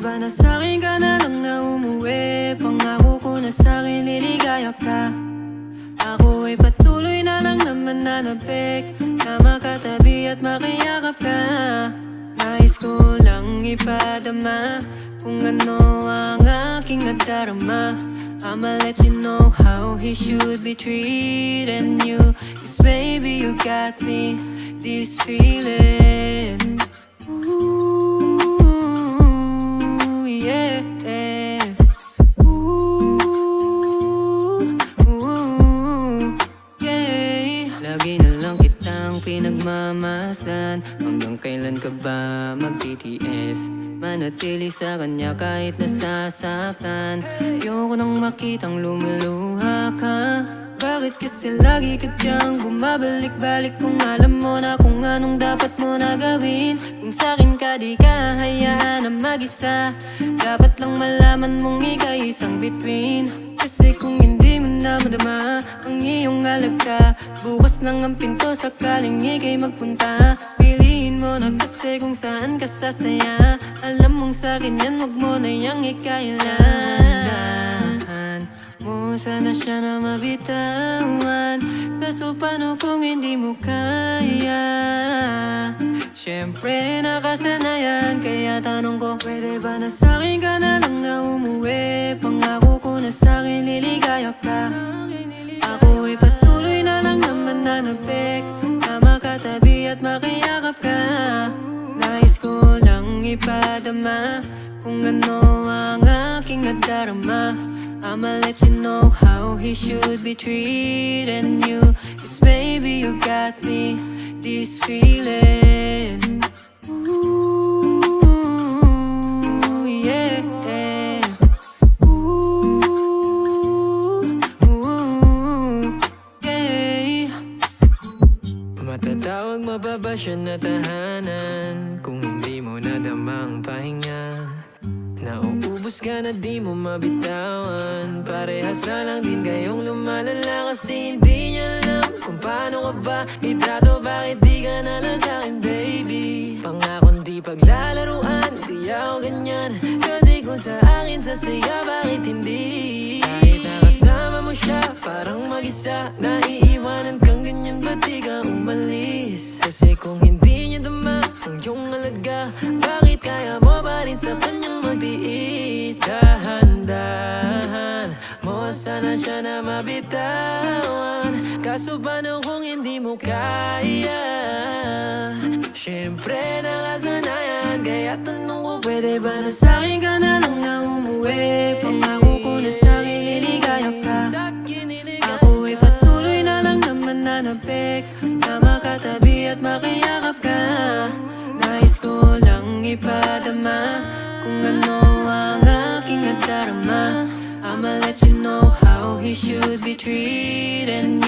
ba na sa'kin ka na lang na umuwi? Pangako ko na sa'kin liligaya ka. Ako ay patuloy na lang naman nanabik na makatabi at makiyakap ka. Nais ko lang ipadama kung ano ang aking nadarama. I'ma let you know how he should be treating you. Cause baby you got me this feeling. Ooh, yeah. Lagi na lang kitang pinagmamasdan. Hanggang kailan ka ba magtitiis? Manatili sa kanya kahit nasasaktan. Ayoko nang makitang lumuluha ka. Bakit kasi lagi ka diyang bumabalik-balik? Kung alam mo na kung anong dapat mo na gawin. Kung sa'kin ka di ka hayaan na mag-isa. Dapat lang malaman mong ika'y isang between. Kasi kung hindi mo na madama ang iyong alaga, bukas lang ang pinto sakaling ika'y magpunta. Piliin mo na kasi kung saan ka sasaya. Alam mong sa'kin yan, wag mo na yang ikailangan mo sana siya na mabitawan. Kaso paano kung hindi mo kaya? Siyempre nakasanayan, kaya tanong ko, pwede ba na sa'kin ka na lang na umuwi? Pangako ko na sa'kin liligaya ka. Ako ay patuloy na lang naman nanabik na makatabi at makiyakap ka. Nais ko lang ipadama kung ano ang aking nadarama. I'ma let you know how he should be treating you. Cause baby you got me this feeling. Ooh, yeah. Ooh, yeah. Matatawag mababa siya na tahanan kung hindi mo nadamang pahinga. Nauubos ka na di mo mabitawan. Parehas na lang din kayong lumalala. Kasi hindi niya alam kung paano ka ba itrato. Bakit di ka na lang sa'kin baby? Pangakong di paglalaruan, di ako ganyan. Kasi kung sa akin sasaya, bakit hindi? Kahit nakasama mo siya, parang mag-isa. Naiiwanan kang ganyan, ba't di ka umalis? Kasi kung hindi niya tama ang iyong alaga, bakit kaya mo pa rin sa kanyang magtiis? Dahan-dahan mo sana siya na mabitawan. Kaso paano kung hindi mo kaya? Siyempre nakasanayan, kaya tanong ko, Pwede ba na sa'kin ka na lang na umuwi? Pangako ko na sa'kin liligaya ka. Ako ay patuloy na lang naman nanabik na makatabi at makiyakap ka. Nais ko lang ipadama kung ano ang aking nadarama. I'ma let you know how he should be treating you.